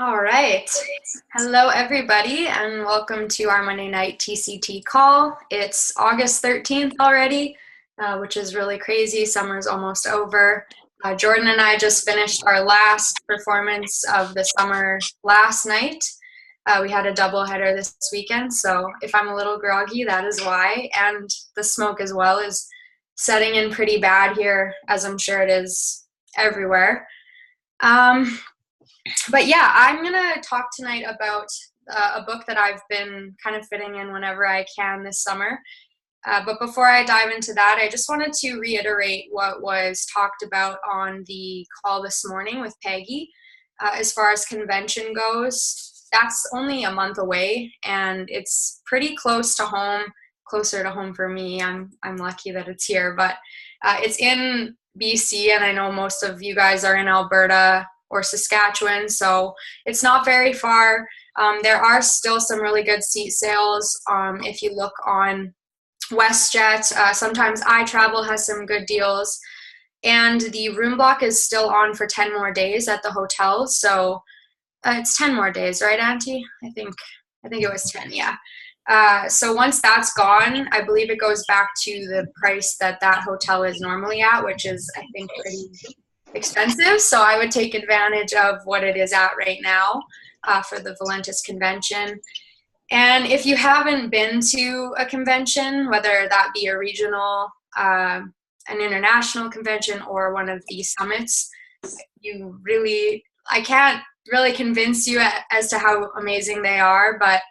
All right. Hello, everybody, and welcome to our Monday night TCT call. It's August 13th already, which is really crazy. Summer's almost over. Jordan and I just finished our last performance of the summer last night. We had a doubleheader this weekend, so if I'm a little groggy, that is why. And the smoke as well is setting in pretty bad here, as I'm sure it is everywhere. But yeah, I'm going to talk tonight about a book that I've been kind of fitting in whenever I can this summer. But before I dive into that, I just wanted to reiterate what was talked about on the call this morning with Peggy. As far as convention goes, that's only a month away, and it's pretty close to home, closer to home for me. I'm lucky that it's here, but it's in BC, and I know most of you guys are in Alberta or Saskatchewan, so it's not very far. There are still some really good seat sales. If you look on WestJet, sometimes iTravel has some good deals, and the room block is still on for 10 more days at the hotel. So it's 10 more days, right, Auntie? I think it was 10, yeah. So once that's gone, I believe it goes back to the price that hotel is normally at, which is, I think, pretty expensive. So I would take advantage of what it is at right now for the Valentis convention. And if you haven't been to a convention, whether that be a regional, an international convention, or one of the summits, I can't really convince you as to how amazing they are, but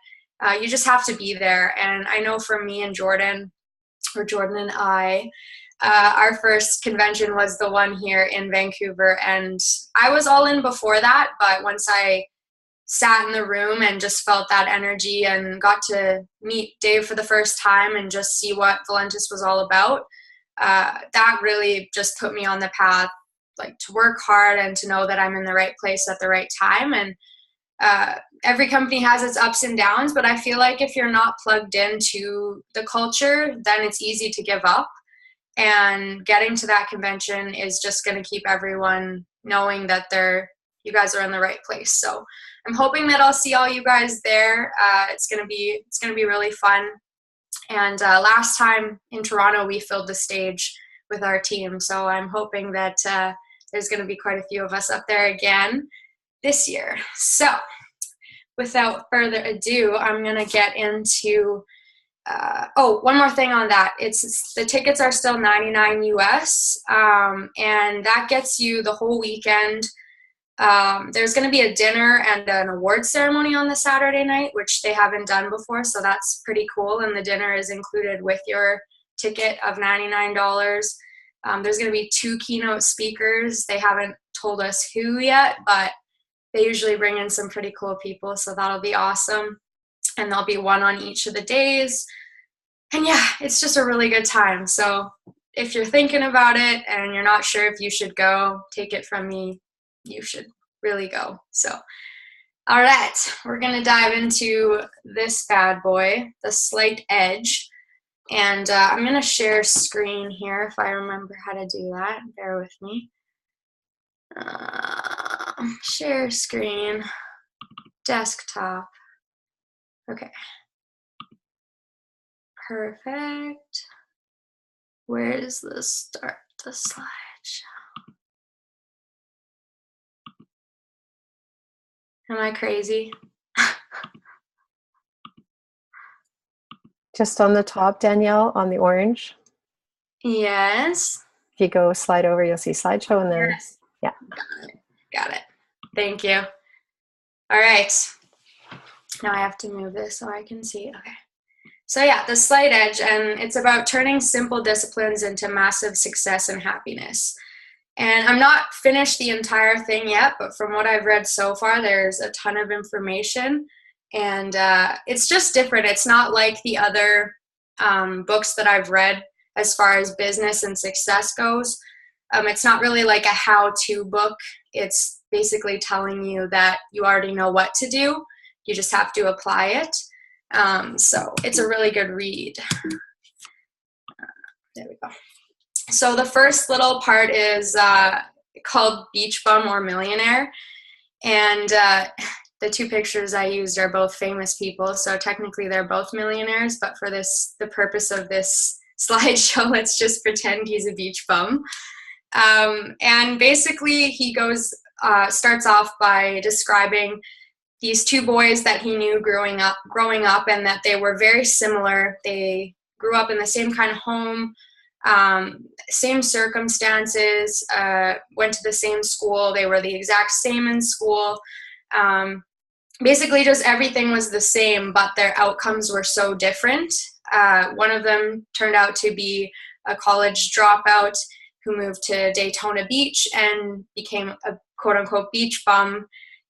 you just have to be there. And I know for me and Jordan, or Jordan and I, our first convention was the one here in Vancouver, and I was all in before that, but once I sat in the room and just felt that energy and got to meet Dave for the first time and just see what Valentis was all about, that really just put me on the path, like, to work hard and to know that I'm in the right place at the right time. And every company has its ups and downs, but I feel like if you're not plugged into the culture, then it's easy to give up. And getting to that convention is just going to keep everyone knowing that you guys are in the right place. So I'm hoping that I'll see all you guys there. It's gonna be really fun. And last time in Toronto, we filled the stage with our team. So I'm hoping that there's going to be quite a few of us up there again this year. So without further ado, I'm going to get into one more thing on that. It's the tickets are still $99 US, and that gets you the whole weekend. There's going to be a dinner and an award ceremony on the Saturday night, which they haven't done before, so that's pretty cool. And the dinner is included with your ticket of $99. There's going to be 2 keynote speakers. They haven't told us who yet, but they usually bring in some pretty cool people, so that'll be awesome. And there'll be one on each of the days. And yeah, it's just a really good time. So if you're thinking about it and you're not sure if you should go, take it from me, you should really go. So, all right, we're going to dive into this bad boy, The Slight Edge. And I'm going to share screen here if I remember how to do that. Bear with me. Share screen, desktop. Okay. Perfect. Where is the start the slideshow? Am I crazy? Just on the top, Danielle, on the orange. Yes. If you go slide over, you'll see slideshow, and then Yes. Yeah. Got it. Thank you. All right. Now I have to move this so I can see. Okay. So yeah, The Slight Edge, and it's about turning simple disciplines into massive success and happiness. And I'm not finished the entire thing yet, but from what I've read so far, there's a ton of information, and it's just different. It's not like the other books that I've read as far as business and success goes. It's not really like a how-to book. It's basically telling you that you already know what to do. You just have to apply it. So it's a really good read. There we go. So the first little part is called Beach Bum or Millionaire. And the two pictures I used are both famous people, so technically they're both millionaires, but for the purpose of this slideshow, let's just pretend he's a beach bum. And basically he starts off by describing these two boys that he knew growing up, and that they were very similar. They grew up in the same kind of home, same circumstances, went to the same school. They were the exact same in school. Basically just everything was the same, but their outcomes were so different. One of them turned out to be a college dropout who moved to Daytona Beach and became a quote-unquote beach bum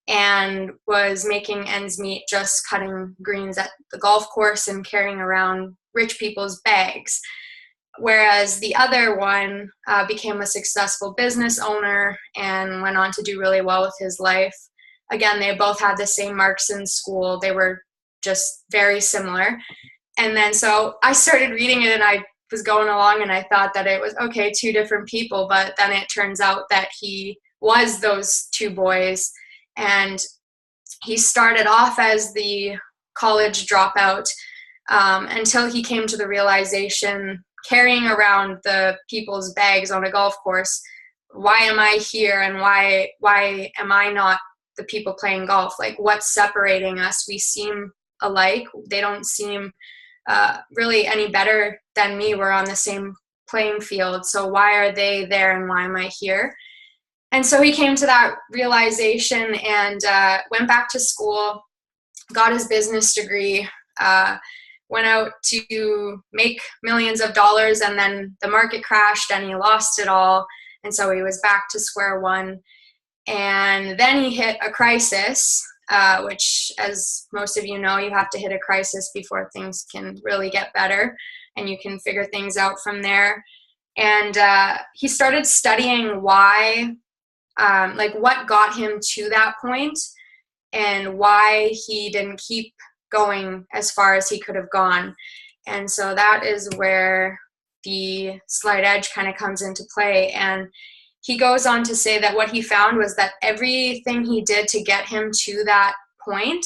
and was making ends meet just cutting greens at the golf course and carrying around rich people's bags. Whereas the other one became a successful business owner and went on to do really well with his life. Again, they both had the same marks in school. They were just very similar. And then so I started reading it and I was going along and I thought that it was, okay, two different people. But then it turns out that he was those two boys. And he started off as the college dropout until he came to the realization, carrying around the people's bags on a golf course, why am I here and why am I not the people playing golf? Like, what's separating us? We seem alike. They don't seem really any better than me. We're on the same playing field. So why are they there and why am I here? And so he came to that realization and went back to school, got his business degree, went out to make millions of dollars, and then the market crashed and he lost it all. And so he was back to square one. And then he hit a crisis, which, as most of you know, you have to hit a crisis before things can really get better and you can figure things out from there. And he started studying why, what got him to that point and why he didn't keep going as far as he could have gone. And so that is where the slight edge kind of comes into play. And he goes on to say that what he found was that everything he did to get him to that point,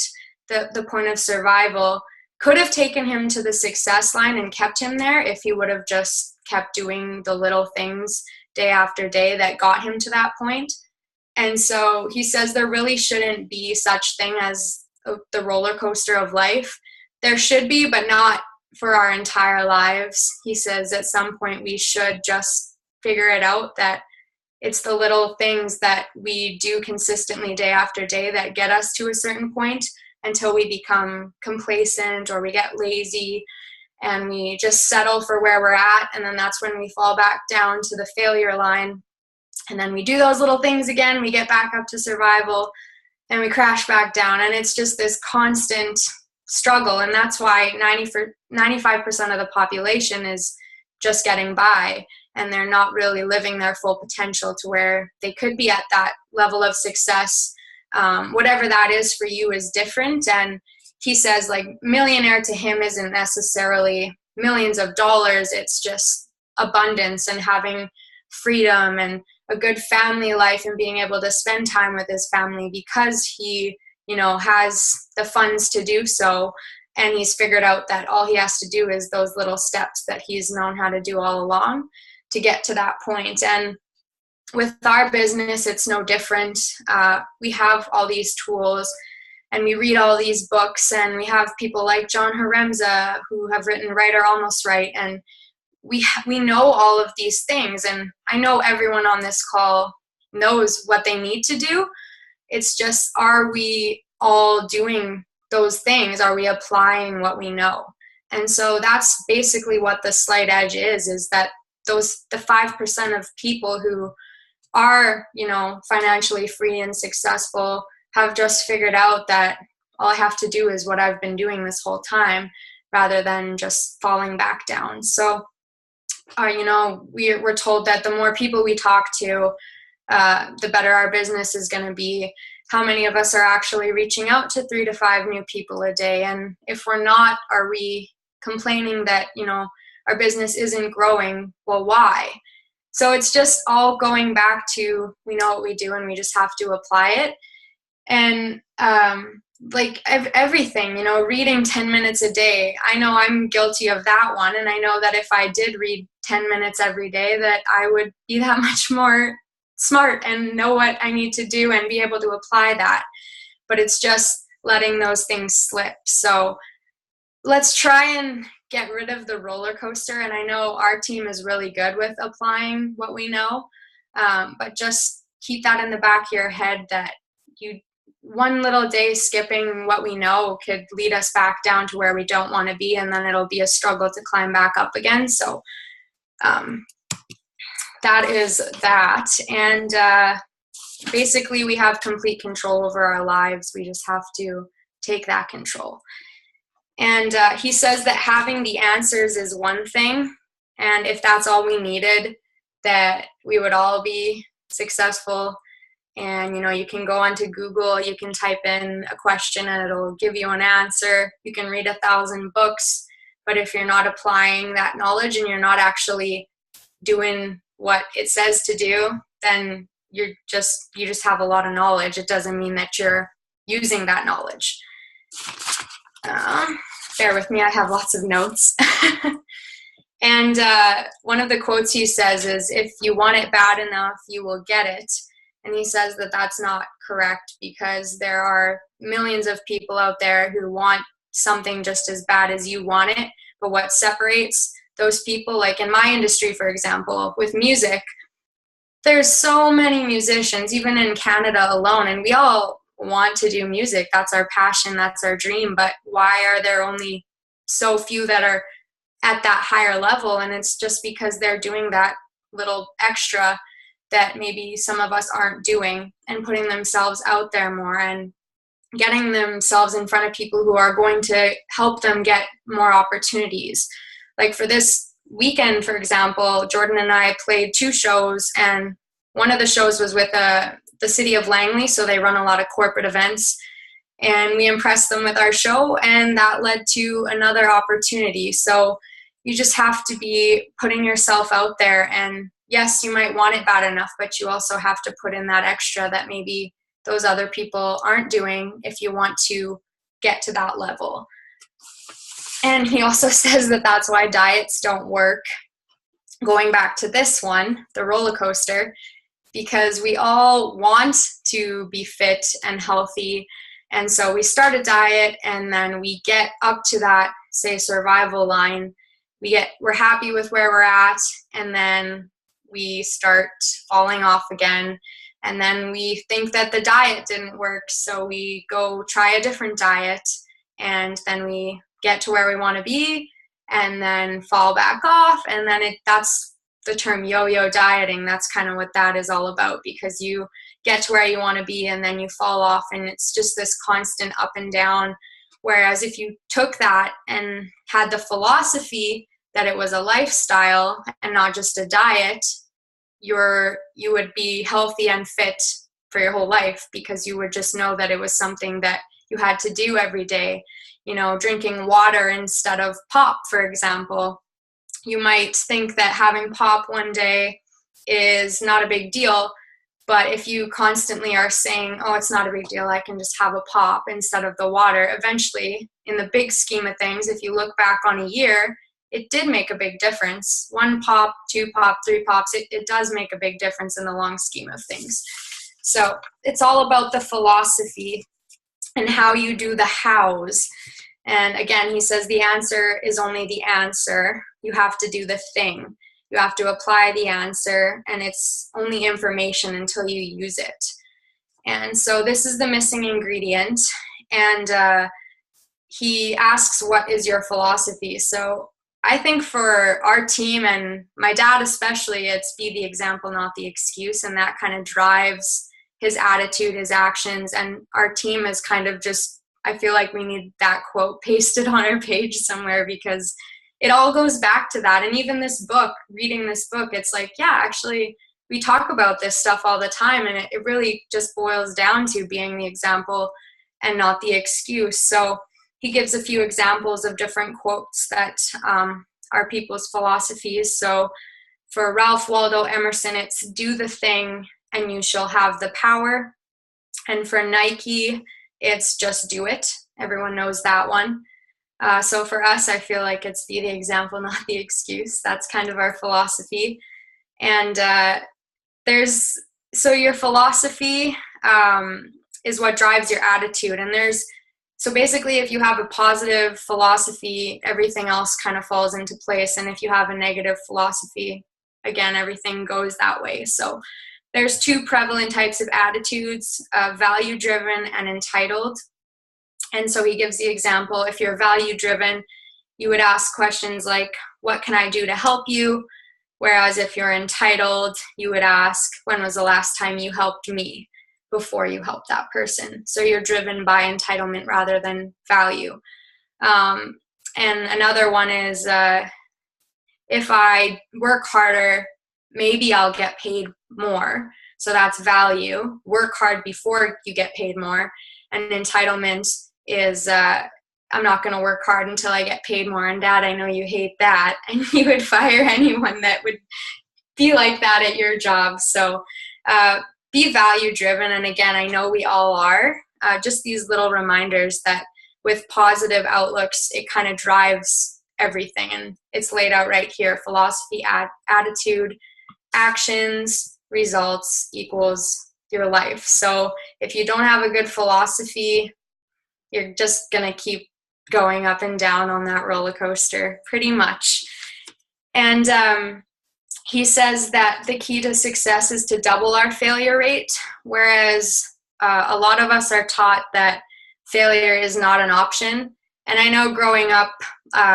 the point of survival, could have taken him to the success line and kept him there if he would have just kept doing the little things day after day that got him to that point. And so he says there really shouldn't be such thing as the roller coaster of life. There should be, but not for our entire lives. He says at some point we should just figure it out, that it's the little things that we do consistently day after day that get us to a certain point until we become complacent or we get lazy and we just settle for where we're at. And then that's when we fall back down to the failure line. And then we do those little things again, we get back up to survival, and we crash back down. And it's just this constant struggle. And that's why 95% of the population is just getting by, and they're not really living their full potential to where they could be at that level of success. Whatever that is for you is different. And he says, like, millionaire to him isn't necessarily millions of dollars. It's just abundance and having freedom and a good family life and being able to spend time with his family because he, has the funds to do so. And he's figured out that all he has to do is those little steps that he's known how to do all along to get to that point. And with our business, it's no different. We have all these tools and we read all these books, and we have people like John Haremza who have written Right or Almost Right. And we know all of these things. And I know everyone on this call knows what they need to do. It's just, are we all doing those things? Are we applying what we know? And so that's basically what the slight edge is that the 5% of people who are, financially free and successful have just figured out that all I have to do is what I've been doing this whole time, rather than just falling back down. So, we're told that the more people we talk to, the better our business is going to be. How many of us are actually reaching out to 3 to 5 new people a day? And if we're not, are we complaining that, our business isn't growing? Well, why? So it's just all going back to, we know what we do and we just have to apply it. And like everything, reading 10 minutes a day. I know I'm guilty of that one. And I know that if I did read 10 minutes every day, that I would be that much more smart and know what I need to do and be able to apply that. But it's just letting those things slip. So let's try and get rid of the roller coaster. And I know our team is really good with applying what we know, but just keep that in the back of your head that one little day skipping what we know could lead us back down to where we don't want to be, and then it'll be a struggle to climb back up again. So that is that. And basically we have complete control over our lives. We just have to take that control. And he says that having the answers is one thing, and if that's all we needed, that we would all be successful. And you can go onto Google, you can type in a question and it'll give you an answer. You can read 1,000 books, but if you're not applying that knowledge and you're not actually doing what it says to do, then you just have a lot of knowledge. It doesn't mean that you're using that knowledge. Bear with me, I have lots of notes. And one of the quotes he says is, if you want it bad enough, you will get it. And he says that that's not correct, because there are millions of people out there who want something just as bad as you want it. But what separates those people, like in my industry, for example, with music, there's so many musicians, even in Canada alone, and we all want to do music. That's our passion, that's our dream. But why are there only so few that are at that higher level? And it's just because they're doing that little extra that maybe some of us aren't doing, and putting themselves out there more and getting themselves in front of people who are going to help them get more opportunities. Like for this weekend, for example, Jordan and I played 2 shows, and one of the shows was with the city of Langley, so they run a lot of corporate events, and we impressed them with our show, and that led to another opportunity. So you just have to be putting yourself out there, and yes, you might want it bad enough, but you also have to put in that extra that maybe those other people aren't doing if you want to get to that level. And he also says that that's why diets don't work. Going back to this one, the roller coaster, because we all want to be fit and healthy. And so we start a diet, and then we get up to that, say, survival line. We're happy with where we're at, and then we start falling off again, and then we think that the diet didn't work, so we go try a different diet, and then we get to where we want to be and then fall back off. And then that's the term yo-yo dieting. That's kind of what that is all about, because you get to where you want to be and then you fall off, and it's just this constant up and down. Whereas if you took that and had the philosophy that it was a lifestyle and not just a diet, you would be healthy and fit for your whole life, because you would just know that it was something that you had to do every day. Drinking water instead of pop, for example. You might think that having pop one day is not a big deal, but if you constantly are saying, oh, it's not a big deal, I can just have a pop instead of the water, eventually, in the big scheme of things, if you look back on a year, it did make a big difference. 1 pop, 2 pop, 3 pops, it does make a big difference in the long scheme of things. So it's all about the philosophy and how you do the hows. And again, he says the answer is only the answer. You have to do the thing. You have to apply the answer, and it's only information until you use it. And so this is the missing ingredient. And he asks, what is your philosophy? So I think for our team, and my dad especially, it's be the example, not the excuse. And that kind of drives his attitude, his actions. And our team is kind of just, I feel like we need that quote pasted on our page somewhere, because it all goes back to that. And even this book, reading this book, it's like, yeah, actually, we talk about this stuff all the time. And it really just boils down to being the example and not the excuse. So he gives a few examples of different quotes that are people's philosophies. So for Ralph Waldo Emerson, it's do the thing and you shall have the power. And for Nike, it's just do it. Everyone knows that one. So for us, I feel like it's be the example, not the excuse. That's kind of our philosophy. And so your philosophy is what drives your attitude. And so basically, if you have a positive philosophy, everything else kind of falls into place. And if you have a negative philosophy, again, everything goes that way. So there's two prevalent types of attitudes, value-driven and entitled. And so he gives the example, if you're value-driven, you would ask questions like, what can I do to help you? Whereas if you're entitled, you would ask, when was the last time you helped me, before you helped that person? So you're driven by entitlement rather than value. And another one is, if I work harder, maybe I'll get paid more. So that's value. Work hard before you get paid more. And entitlement is, I'm not going to work hard until I get paid more. And Dad, I know you hate that. And you would fire anyone that would be like that at your job. So be value driven. And again, I know we all are. Just these little reminders that with positive outlooks, it kind of drives everything. And it's laid out right here. Philosophy, attitude, actions, results equals your life. So if you don't have a good philosophy, you're just going to keep going up and down on that roller coaster, pretty much. And he says that the key to success is to double our failure rate, whereas a lot of us are taught that failure is not an option. And I know growing up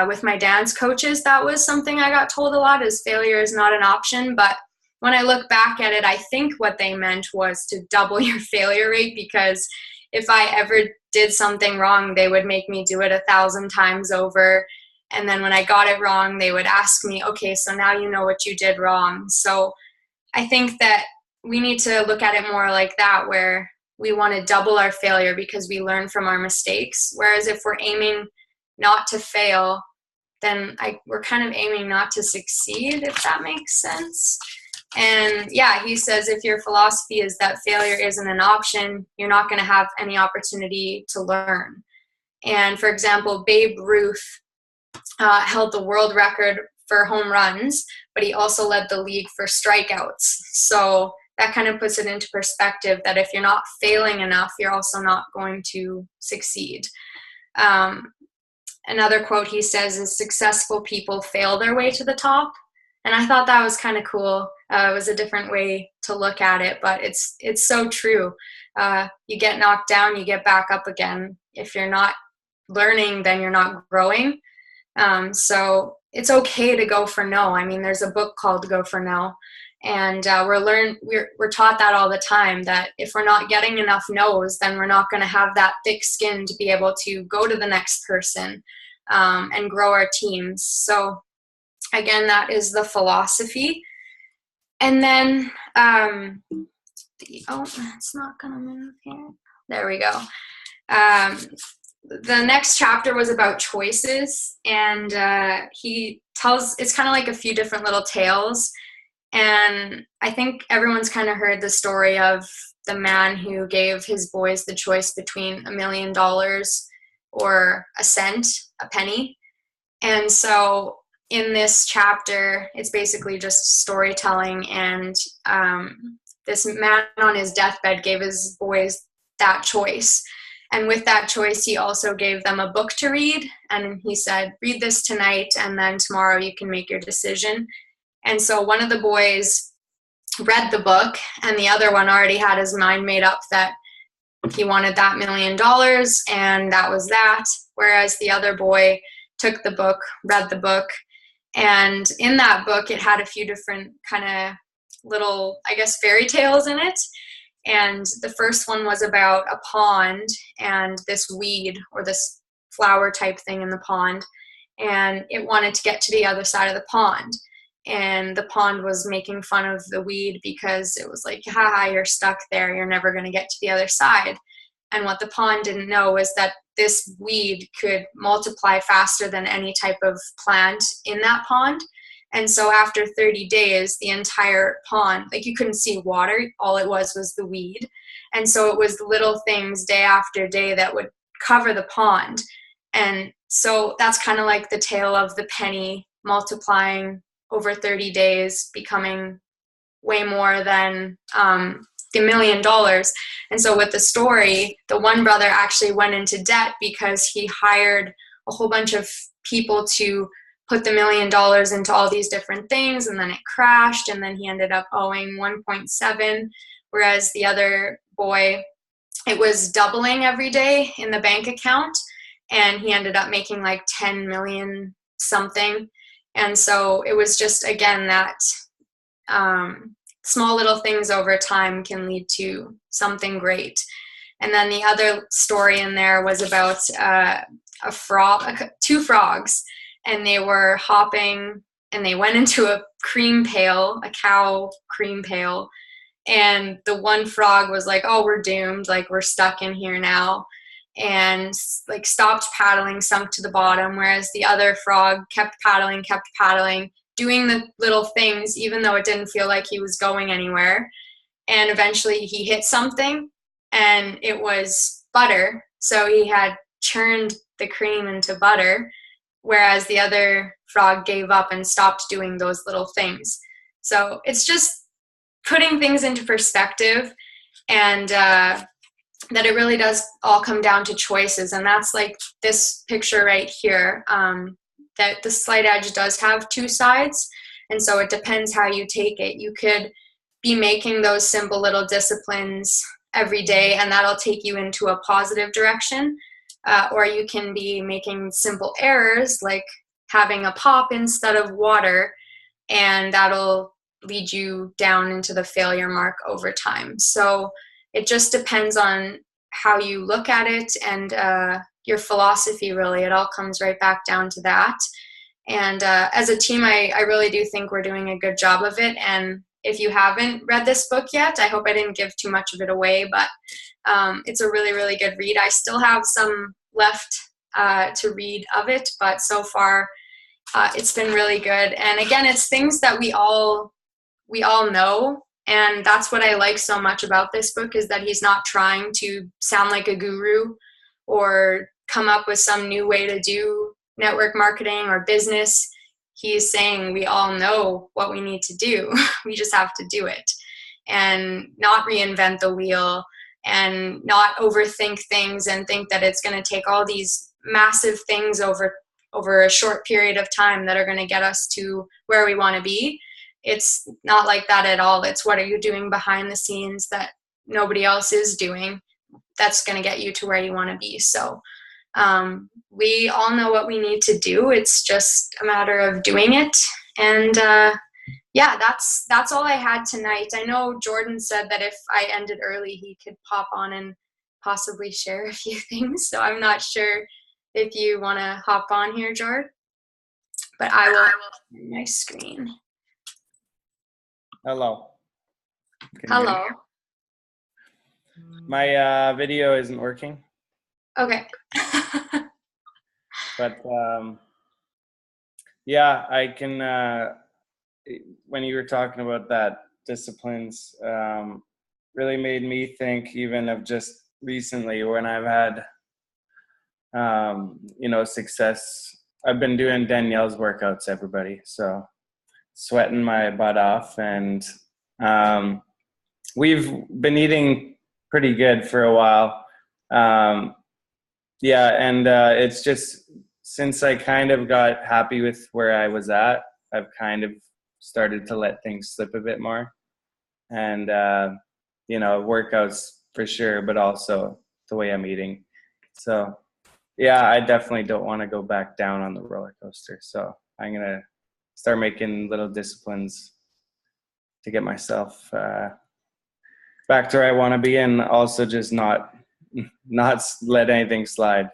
with my dance coaches, that was something I got told a lot, is failure is not an option. But when I look back at it, I think what they meant was to double your failure rate, because if I ever did something wrong, they would make me do it 1,000 times over. And then when I got it wrong, they would ask me, okay, so now you know what you did wrong. So I think that we need to look at it more like that, where we want to double our failure because we learn from our mistakes. Whereas if we're aiming not to fail, then we're kind of aiming not to succeed, if that makes sense. And yeah, he says if your philosophy is that failure isn't an option, you're not going to have any opportunity to learn. And for example, Babe Ruth held the world record for home runs, but he also led the league for strikeouts. So that kind of puts it into perspective that if you're not failing enough, you're also not going to succeed. Another quote he says is, successful people fail their way to the top. And I thought that was kind of cool. It was a different way to look at it, but it's so true. You get knocked down, you get back up again. If you're not learning, then you're not growing. So it's okay to go for no. I mean, there's a book called Go for No, and we're taught that all the time, that if we're not getting enough no's, then we're not going to have that thick skin to be able to go to the next person and grow our teams. So again, that is the philosophy. And then it's not going to move here. There we go. The next chapter was about choices, and he tells, it's kind of like a few different little tales. And I think everyone's kind of heard the story of the man who gave his boys the choice between $1 million or a cent, a penny. And so in this chapter, it's basically just storytelling, and this man on his deathbed gave his boys that choice. And with that choice, he also gave them a book to read. And he said, read this tonight, and then tomorrow you can make your decision. And so one of the boys read the book, and the other one already had his mind made up that he wanted that $1 million, and that was that. Whereas the other boy took the book, read the book, and in that book, it had a few different kind of little, I guess, fairy tales in it. And the first one was about a pond and this weed or this flower type thing in the pond. And it wanted to get to the other side of the pond. And the pond was making fun of the weed because it was like, haha, you're stuck there. You're never going to get to the other side. And what the pond didn't know is that this weed could multiply faster than any type of plant in that pond. And so after 30 days, the entire pond, like you couldn't see water, all it was the weed. And so it was little things day after day that would cover the pond. And so that's kind of like the tale of the penny multiplying over 30 days, becoming way more than the $1 million. And so with the story, the one brother actually went into debt because he hired a whole bunch of people to put the $1 million into all these different things, and then it crashed, and then he ended up owing 1.7, whereas the other boy, it was doubling every day in the bank account, and he ended up making like 10 million something. And so it was just, again, that small little things over time can lead to something great. And then the other story in there was about two frogs, and they were hopping, and they went into a cream pail, a cow cream pail, and the one frog was like, oh, we're doomed, like we're stuck in here now, and like stopped paddling, sunk to the bottom, whereas the other frog kept paddling, doing the little things, even though it didn't feel like he was going anywhere. And eventually he hit something, and it was butter. So he had churned the cream into butter, whereas the other frog gave up and stopped doing those little things. So it's just putting things into perspective, and that it really does all come down to choices. And that's like this picture right here, that the slight edge does have two sides. And so it depends how you take it. You could be making those simple little disciplines every day, and that'll take you into a positive direction. Or you can be making simple errors, like having a pop instead of water, and that'll lead you down into the failure mark over time. So it just depends on how you look at it, and your philosophy, really. It all comes right back down to that. And as a team, I really do think we're doing a good job of it. And if you haven't read this book yet, I hope I didn't give too much of it away, but it's a really, really good read. I still have some left to read of it, but so far it's been really good. And again, it's things that we all know. And that's what I like so much about this book, is that he's not trying to sound like a guru or come up with some new way to do network marketing or business. He's saying we all know what we need to do. We just have to do it, and not reinvent the wheel, and not overthink things and think that it's going to take all these massive things over a short period of time that are going to get us to where we want to be. It's not like that at all. It's what are you doing behind the scenes that nobody else is doing that's going to get you to where you want to be. So we all know what we need to do. It's just a matter of doing it. And yeah, that's all I had tonight. I know Jordan said that if I ended early, he could pop on and possibly share a few things. So I'm not sure if you want to hop on here, Jordan, but I will share my screen. Hello. Hello. My video isn't working. Okay. But yeah, I can, when you were talking about that, disciplines really made me think even of just recently when I've had, success. I've been doing Danielle's workouts, everybody. So sweating my butt off, and we've been eating pretty good for a while. It's just, since I kind of got happy with where I was at, I've kind of started to let things slip a bit more. And, workouts for sure, but also the way I'm eating. So, yeah, I definitely don't want to go back down on the roller coaster. So I'm going to start making little disciplines to get myself back to where I want to be, and also just not let anything slide.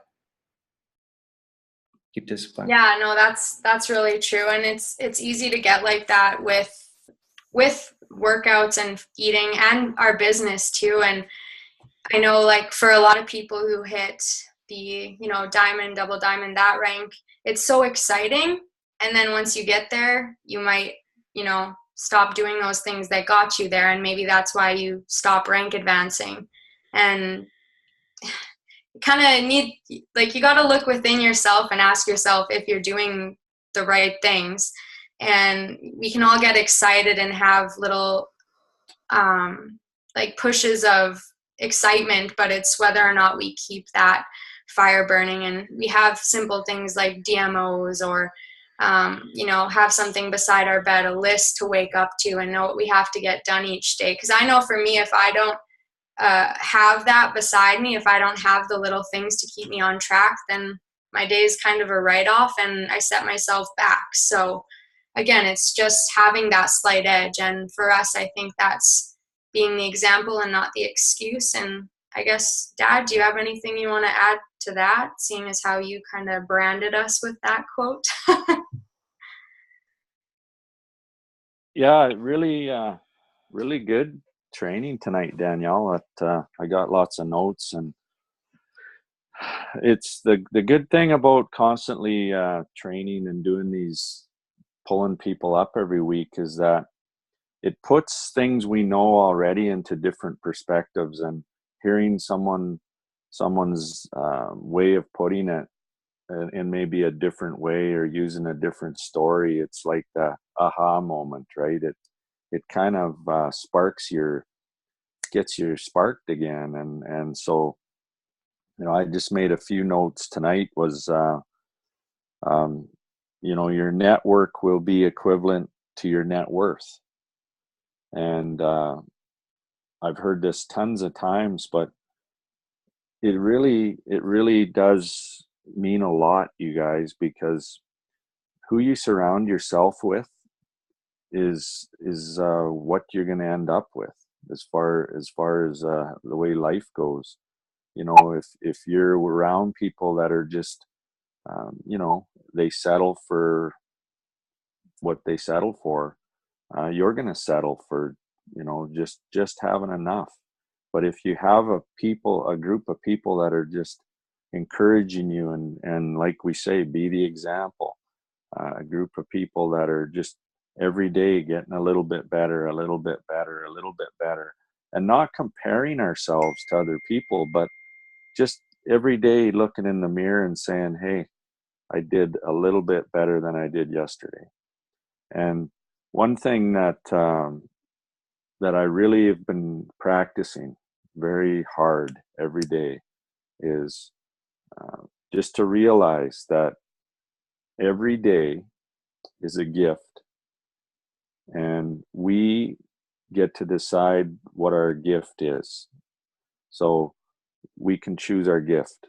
Keep discipline. Yeah, no, that's really true. And it's easy to get like that with workouts and eating and our business too. And I know, like, for a lot of people who hit the, diamond, double diamond, that rank, it's so exciting. And then once you get there, you might, stop doing those things that got you there. And maybe that's why you stop rank advancing. And kind of need, like, you got to look within yourself and ask yourself if you're doing the right things. And we can all get excited and have little like pushes of excitement, but it's whether or not we keep that fire burning. And we have simple things like DMOs, or have something beside our bed, a list to wake up to and know what we have to get done each day. Because I know for me, if I don't have that beside me, if I don't have the little things to keep me on track, then my day is kind of a write-off and I set myself back. So again, it's just having that slight edge. And for us, I think that's being the example and not the excuse. And I guess, Dad, do you have anything you want to add to that, seeing as how you kind of branded us with that quote? Yeah, really good training tonight, Danielle. I got lots of notes, and it's the good thing about constantly training and doing these, pulling people up every week, is that it puts things we know already into different perspectives, and hearing someone's way of putting it in maybe a different way, or using a different story. It's like the aha moment, right? It kind of gets you sparked again. And so, I just made a few notes tonight. Was your network will be equivalent to your net worth. And I've heard this tons of times, but it really does mean a lot, you guys, because who you surround yourself with is what you're going to end up with, as far as the way life goes. If you're around people that are just they settle for what they settle for, you're going to settle for just having enough. But if you have a group of people that are just encouraging you, and like we say, be the example, a group of people that are just every day getting a little bit better, a little bit better, a little bit better, and not comparing ourselves to other people, but just every day looking in the mirror and saying, hey, I did a little bit better than I did yesterday. And one thing that I really have been practicing very hard every day is just to realize that every day is a gift, and we get to decide what our gift is. So we can choose our gift.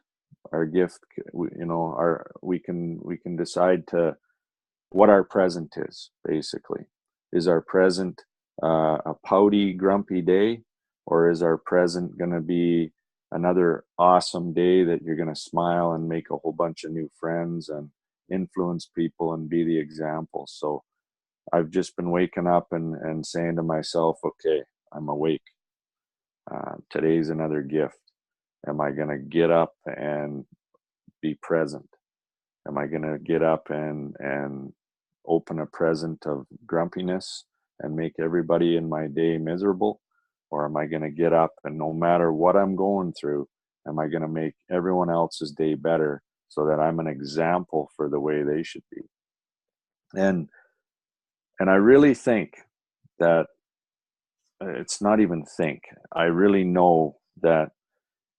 Our gift, we can decide to what our present is. Basically, is our present a pouty, grumpy day, or is our present going to be another awesome day that you're going to smile and make a whole bunch of new friends and influence people and be the example? So I've just been waking up and saying to myself, okay, I'm awake. Today's another gift. Am I going to get up and be present? Am I going to get up and open a present of grumpiness and make everybody in my day miserable? Or am I going to get up and, no matter what I'm going through, am I going to make everyone else's day better so that I'm an example for the way they should be? And I really think that it's not even think. I really know that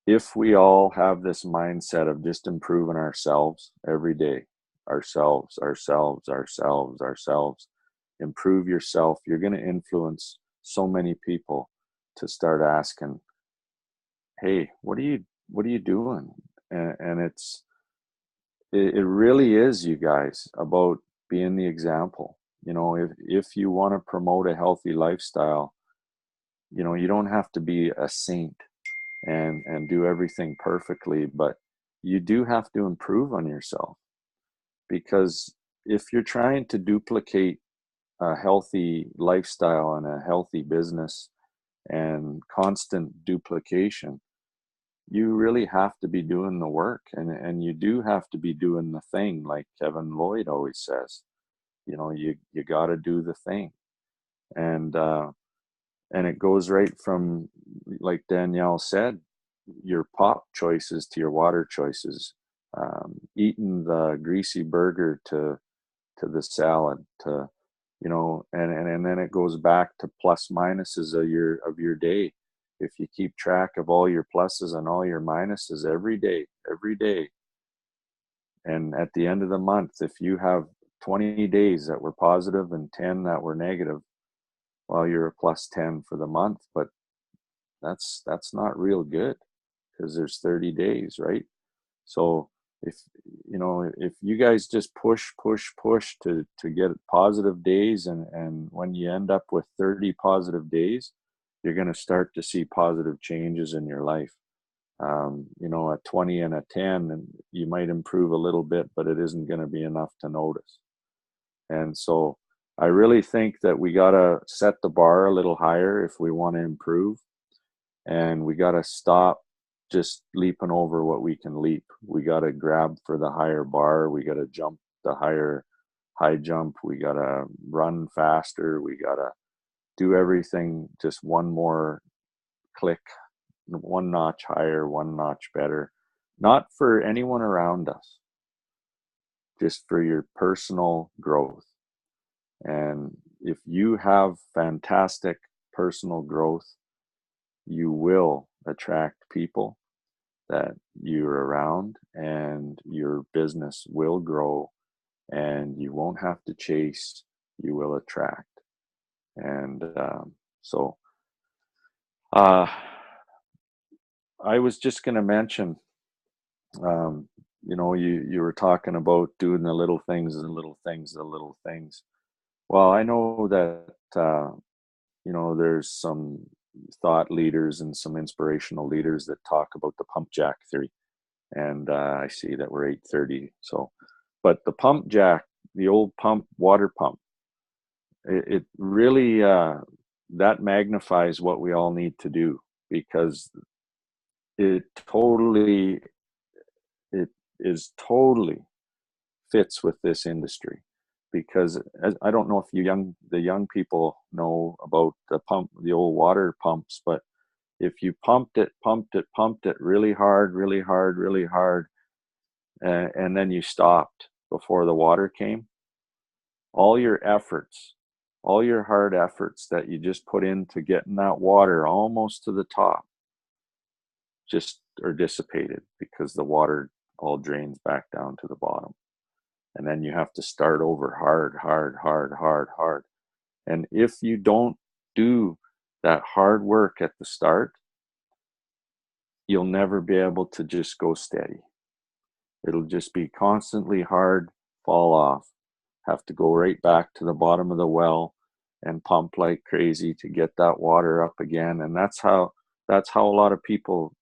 if we all have this mindset of just improving ourselves every day, ourselves, improve yourself, you're going to influence so many people to start asking, hey, what are you doing? And it really is, you guys, about being the example. If you want to promote a healthy lifestyle, you don't have to be a saint and do everything perfectly, but you do have to improve on yourself. Because if you're trying to duplicate a healthy lifestyle and a healthy business and constant duplication, you really have to be doing the work, and you do have to be doing the thing, like Kevin Lloyd always says. You got to do the thing. And it goes right from, like Danielle said, your pop choices to your water choices, eating the greasy burger to the salad, to, you know, and then it goes back to plus minuses of your day. If you keep track of all your pluses and all your minuses every day, and at the end of the month, if you have 20 days that were positive and 10 that were negative, well, you're a plus 10 for the month, but that's not real good, because there's 30 days, right? So if, you know, if you guys just push to get positive days, and when you end up with 30 positive days, you're going to start to see positive changes in your life. You know, a 20 and a 10, and you might improve a little bit, but it isn't going to be enough to notice. And so I really think that we got to set the bar a little higher if we want to improve, and we got to stop just leaping over what we can leap. We got to grab for the higher bar. We got to jump the high jump. We got to run faster. We got to do everything just one more click, one notch higher, one notch better. Not for anyone around us, just for your personal growth. And if you have fantastic personal growth, you will attract people that you're around, and your business will grow, and you won't have to chase, you will attract. And so I was just going to mention, you know, you were talking about doing the little things, the little things, the little things. Well, I know that, you know, there's some thought leaders and some inspirational leaders that talk about the pump jack theory. And I see that we're 8:30. So, but the pump jack, the old water pump, it really, that magnifies what we all need to do, because it is totally fits with this industry. Because I don't know if the young people know about the old water pumps, but if you pumped it really hard, and then you stopped before the water came, all your efforts, all your hard efforts that you just put into getting that water almost to the top, just are dissipated, because the water all drains back down to the bottom. And then you have to start over hard. And if you don't do that hard work at the start, you'll never be able to just go steady. It'll just be constantly hard, fall off, have to go right back to the bottom of the well and pump like crazy to get that water up again. And that's how a lot of people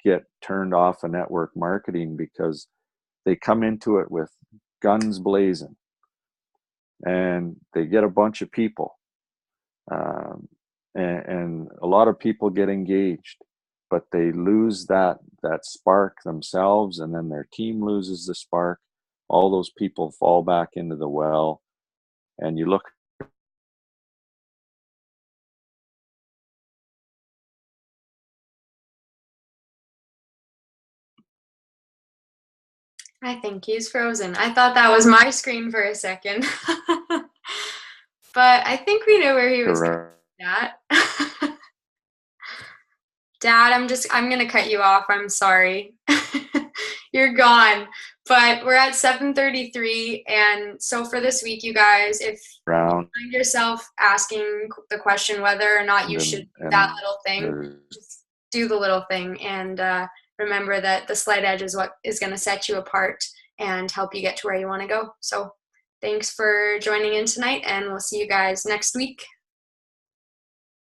get turned off of network marketing, because they come into it with guns blazing, and they get a bunch of people, and a lot of people get engaged, but they lose that spark themselves, and then their team loses the spark. All those people fall back into the well, and you look. I think he's frozen. I thought that was my screen for a second. But I think we know where he was going with that. Dad, I'm going to cut you off. I'm sorry. You're gone. But we're at 7:33. And so for this week, you guys, if you find yourself asking the question whether or not you should do that little thing, just do the little thing. And remember that the slight edge is what is going to set you apart and help you get to where you want to go. So thanks for joining in tonight, and we'll see you guys next week.